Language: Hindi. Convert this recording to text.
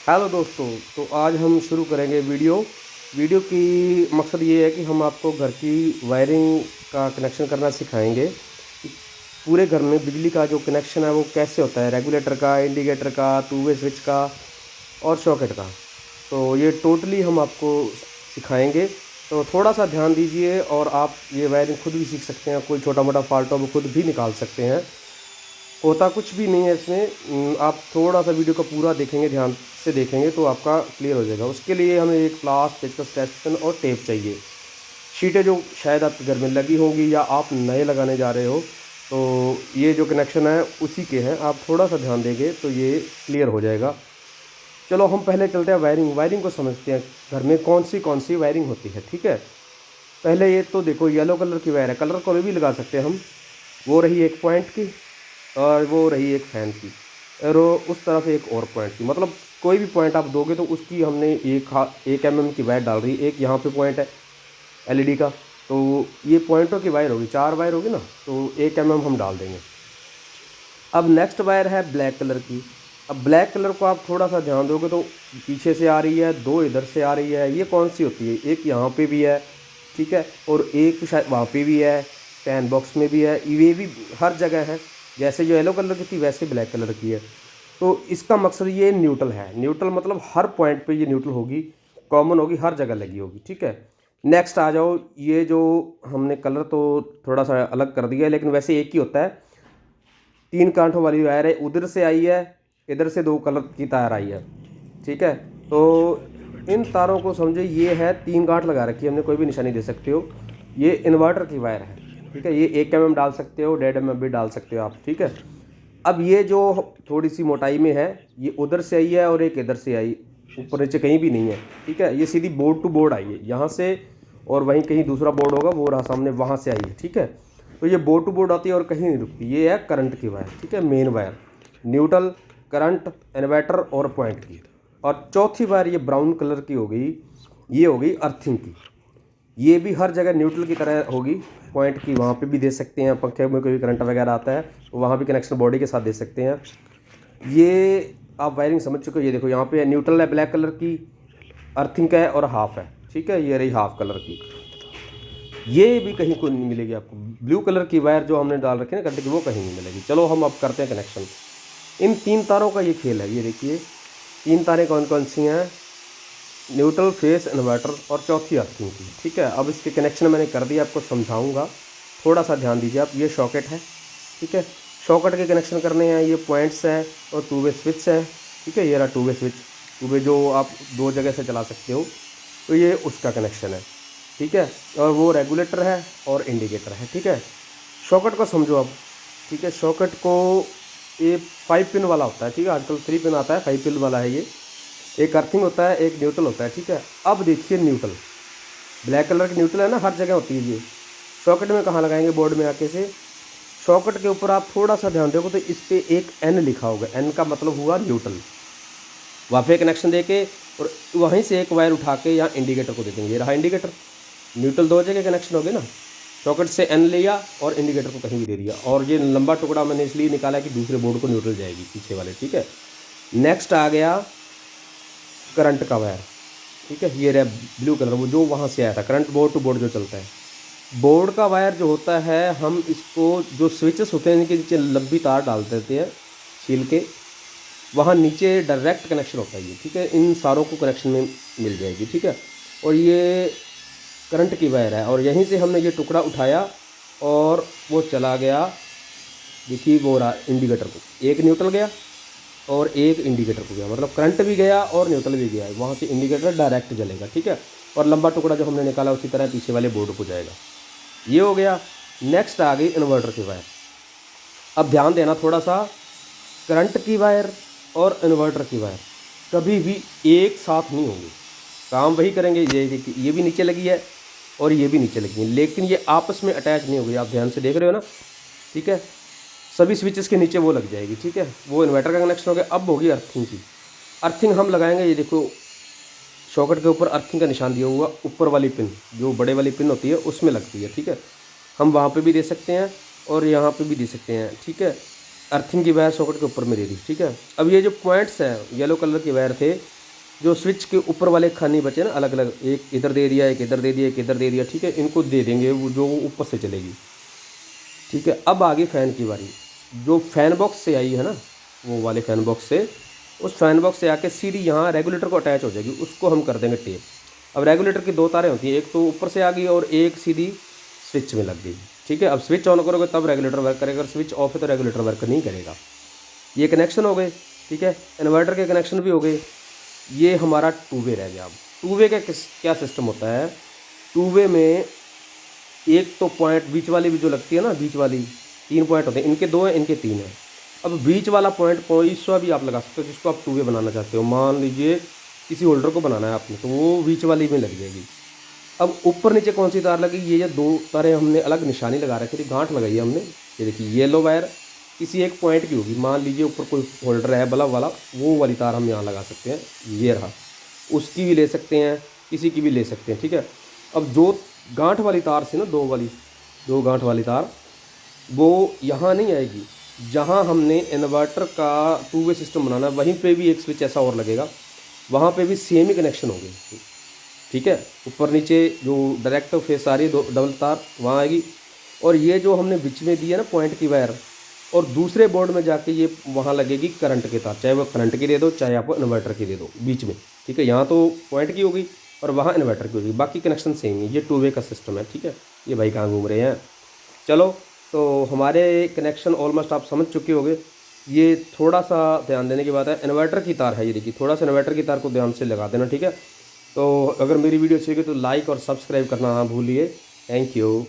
हेलो दोस्तों। तो आज हम शुरू करेंगे वीडियो की मकसद ये है कि हम आपको घर की वायरिंग का कनेक्शन करना सिखाएंगे कि पूरे घर में बिजली का जो कनेक्शन है वो कैसे होता है, रेगुलेटर का, इंडिकेटर का, टू वे स्विच का और सॉकेट का। तो ये टोटली हम आपको सिखाएंगे। तो थोड़ा सा ध्यान दीजिए और आप ये वायरिंग खुद भी सीख सकते हैं। कोई छोटा मोटा फॉल्ट हो वो खुद भी निकाल सकते हैं। होता कुछ भी नहीं है इसमें। आप थोड़ा सा वीडियो को पूरा देखेंगे, ध्यान से देखेंगे तो आपका क्लियर हो जाएगा। उसके लिए हमें एक प्लास, पेचकस, टेस्ट पेन और टेप चाहिए। शीटें जो शायद आपके घर में लगी होंगी या आप नए लगाने जा रहे हो, तो ये जो कनेक्शन है उसी के हैं। आप थोड़ा सा ध्यान देंगे तो ये क्लियर हो जाएगा। चलो हम पहले चलते हैं वायरिंग को समझते हैं। घर में कौन सी वायरिंग होती है, ठीक है। पहले ये तो देखो, येलो कलर की वायर है, कलर को भी लगा सकते हैं हम। वो रही एक पॉइंट की और वो रही एक फैन की, और उस तरफ एक और पॉइंट की। मतलब कोई भी पॉइंट आप दोगे तो उसकी हमने एक एम की वायर डाल रही है। एक यहाँ पे पॉइंट है एलईडी का, तो ये पॉइंटों की वायर होगी, 4 वायर होगी ना, तो 1 हम डाल देंगे। अब नेक्स्ट वायर है ब्लैक कलर की। अब ब्लैक कलर को आप थोड़ा सा ध्यान दोगे तो पीछे से आ रही है, 2 इधर से आ रही है। ये कौन सी होती है? एक यहाँ पे भी है, ठीक है, और एक शायद वहाँ पे भी है, फैन बॉक्स में भी है, ये भी हर जगह है। जैसे जो येलो कलर की थी वैसे ब्लैक कलर की है। तो इसका मकसद ये न्यूट्रल है। न्यूट्रल मतलब हर पॉइंट पे ये न्यूट्रल होगी, कॉमन होगी, हर जगह लगी होगी, ठीक है। नेक्स्ट आ जाओ, ये जो हमने कलर तो थोड़ा सा अलग कर दिया है, लेकिन वैसे एक ही होता है। 3 कांठों वाली वायर है, उधर से आई है, इधर से 2 कलर की तार आई है, ठीक है। तो इन तारों को समझे, ये है 3 गांठ लगा रखी है हमने, कोई भी निशानी दे सकते हो। ये इन्वर्टर की वायर है, ठीक है। ये 1 डाल सकते हो, 1.5 भी डाल सकते हो आप, ठीक है। अब ये जो थोड़ी सी मोटाई में है, ये उधर से आई है और एक इधर से आई, ऊपर नीचे कहीं भी नहीं है, ठीक है। ये सीधी बोर्ड टू बोर्ड आई है यहाँ से, और वहीं कहीं दूसरा बोर्ड होगा वो रहा सामने, वहाँ से आई है, ठीक है। तो ये बोर्ड टू बोर्ड आती है और कहीं नहीं रुकती। ये है करंट की वायर, ठीक है, main wire, neutral, current, inverter और पॉइंट की। और चौथी वायर ये ब्राउन कलर की हो गई, ये हो गई अर्थिंग की। ये भी हर जगह न्यूट्रल की तरह होगी। पॉइंट की वहाँ पे भी दे सकते हैं, पंखे में कोई करंट वगैरह आता है तो वहाँ भी कनेक्शन बॉडी के साथ दे सकते हैं। ये आप वायरिंग समझ चुके हो। ये देखो, यहाँ पे न्यूट्रल है ब्लैक कलर की, अर्थिंग का है और हाफ है, ठीक है। ये रही हाफ कलर की। ये भी कहीं को नहीं मिलेगी आपको। ब्लू कलर की वायर जो हमने डाल रखी है ना करंट की, वो कहीं नहीं मिलेगी। चलो हम अब करते हैं कनेक्शन। इन 3 तारों का ये खेल है। ये देखिए 3 तारें कौन कौन सी हैं, न्यूट्रल, फेस, इन्वर्टर और चौथी अर्थिंग की, ठीक है। अब इसके कनेक्शन मैंने कर दिया, आपको समझाऊंगा, थोड़ा सा ध्यान दीजिए आप। ये सॉकेट है, ठीक है। सॉकेट के कनेक्शन करने हैं, ये पॉइंट्स है और टू वे स्विच है, ठीक है। ये रहा two way switch, two way जो आप 2 जगह से चला सकते हो, तो ये उसका कनेक्शन है, ठीक है। और वो रेगुलेटर है और इंडिकेटर है, ठीक है। सॉकेट को समझो अब, ठीक है। सॉकेट को ये 5 पिन वाला होता है, ठीक है। आजकल 3 पिन आता है, 5 पिन वाला है ये। एक अर्थिंग होता है, एक न्यूट्रल होता है, ठीक है। अब देखिए न्यूट्रल, ब्लैक कलर की न्यूट्रल है ना, हर जगह होती है ये। सॉकेट में कहाँ लगाएंगे? बोर्ड में आके से सॉकेट के ऊपर आप थोड़ा सा ध्यान दोगे तो इस पर एक एन लिखा होगा। एन का मतलब हुआ न्यूट्रल। वहाँ पे कनेक्शन दे के और वहीं से एक वायर उठा के यहाँ इंडिकेटर को दे देंगे। ये रहा इंडिकेटर। न्यूट्रल 2 जगह कनेक्शन हो गए ना। सॉकेट से एन लिया और इंडिकेटर को कहीं भी दे दिया, और ये लंबा टुकड़ा मैंने इसलिए निकाला कि दूसरे बोर्ड को न्यूट्रल जाएगी पीछे वाले, ठीक है। नेक्स्ट आ गया करंट का वायर, ठीक है। ये रहा ब्लू कलर, वो जो वहाँ से आया था, करंट बोर्ड टू बोर्ड जो चलता है। बोर्ड का वायर जो होता है, हम इसको जो स्विचेस होते हैं इनके नीचे लंबी तार डाल देते हैं छील के, वहाँ नीचे डायरेक्ट कनेक्शन होता है ये, ठीक है। इन सारों को कनेक्शन में मिल जाएगी, ठीक है। और ये करंट की वायर है, और यहीं से हमने ये टुकड़ा उठाया और वो चला गया। देखिए वो रहा इंडिकेटर को, एक न्यूट्रल गया और एक इंडिकेटर को गया, मतलब करंट भी गया और न्यूट्रल भी गया। वहाँ से इंडिकेटर डायरेक्ट जलेगा, ठीक है। और लंबा टुकड़ा जो हमने निकाला उसी तरह पीछे वाले बोर्ड को जाएगा। ये हो गया। नेक्स्ट आ गई इन्वर्टर की वायर। अब ध्यान देना थोड़ा सा, करंट की वायर और इन्वर्टर की वायर कभी भी एक साथ नहीं होंगी, काम वही करेंगे। ये देखिए, ये भी नीचे लगी है और ये भी नीचे लगी है, लेकिन ये आपस में अटैच नहीं होगी। आप ध्यान से देख रहे हो ना, ठीक है। सभी स्विचेस के नीचे वो लग जाएगी, ठीक है। वो इन्वर्टर का कनेक्शन हो गया। अब होगी अर्थिंग की। अर्थिंग हम लगाएंगे, ये देखो सॉकेट के ऊपर अर्थिंग का निशान दिया हुआ, ऊपर वाली पिन जो बड़े वाली पिन होती है उसमें लगती है, ठीक है। हम वहाँ पे भी दे सकते हैं और यहाँ पे भी दे सकते हैं, ठीक है। अर्थिंग की वायर सॉकेट के ऊपर में दे दी, ठीक है। अब ये जो पॉइंट्स हैं, येलो कलर की वायर थे, जो स्विच के ऊपर वाले खाने बचे ना अलग अलग, एक इधर दे दिया, एक इधर दे दिया, एक इधर दे दिया, ठीक है, इनको दे देंगे वो जो ऊपर से चलेगी। ठीक है, अब आ गई फ़ैन की बारी। जो फ़ैन बॉक्स से आई है ना, वो वाले फ़ैन बॉक्स से, उस फ़ैन बॉक्स से आके सीधी यहाँ रेगुलेटर को अटैच हो जाएगी, उसको हम कर देंगे टेप। अब रेगुलेटर की दो तारें होती हैं, एक तो ऊपर से आ गई और एक सीधी स्विच में लग गई। ठीक है, अब स्विच ऑन करोगे तब रेगुलेटर वर्क करेगा, अगर स्विच ऑफ है तो रेगुलेटर वर्क नहीं करेगा। ये कनेक्शन हो गए। ठीक है, इन्वर्टर के कनेक्शन भी हो गए। ये हमारा टू वे रह गया। अब टू वे का क्या सिस्टम होता है, टू वे में एक तो पॉइंट बीच वाली भी जो लगती है ना, बीच वाली 3 पॉइंट होते हैं, इनके 2 हैं, इनके 3 हैं। अब बीच वाला पॉइंट कोई सा भी आप लगा सकते हो जिसको आप टू वे बनाना चाहते हो। मान लीजिए किसी होल्डर को बनाना है आपने, तो वो बीच वाली में लग जाएगी। अब ऊपर नीचे कौन सी तार लगी, ये 2 तारें हमने अलग निशानी लगा रखी थी, गांठ लगाई है हमने। ये देखिए येलो वायर किसी एक पॉइंट की होगी, मान लीजिए ऊपर कोई होल्डर है बल्ब वाला, वो वाली तार हम यहाँ लगा सकते हैं। ये रहा, उसकी भी ले सकते हैं, किसी की भी ले सकते हैं। ठीक है, अब जो गांठ वाली तार से ना, 2 गांठ वाली तार, वो यहाँ नहीं आएगी। जहाँ हमने इन्वर्टर का टू वे सिस्टम बनाना है वहीं पे भी एक स्विच ऐसा और लगेगा, वहाँ पे भी सेम ही कनेक्शन होगी। ठीक है, ऊपर नीचे जो डायरेक्ट फेस आ रही है, 2 डबल तार वहाँ आएगी, और ये जो हमने बीच में दी है ना पॉइंट की वायर, और दूसरे बोर्ड में जाके ये वहाँ लगेगी करंट के तार, चाहे वो करंट की दे दो चाहे आपको इन्वर्टर की दे दो बीच में। ठीक है, यहाँ तो पॉइंट की होगी और वहाँ इन्वर्टर की होगी, बाकी कनेक्शन सेम है। ये टू वे का सिस्टम है। ठीक है, ये भाई कहाँ घूम रहे हैं। चलो, तो हमारे कनेक्शन ऑलमोस्ट आप समझ चुके होंगे। ये थोड़ा सा ध्यान देने की बात है, इन्वर्टर की तार है ये, देखिए थोड़ा सा इन्वर्टर की तार को ध्यान से लगा देना। ठीक है, तो अगर मेरी वीडियो अच्छी लगी तो लाइक और सब्सक्राइब करना ना भूलिए। Thank you.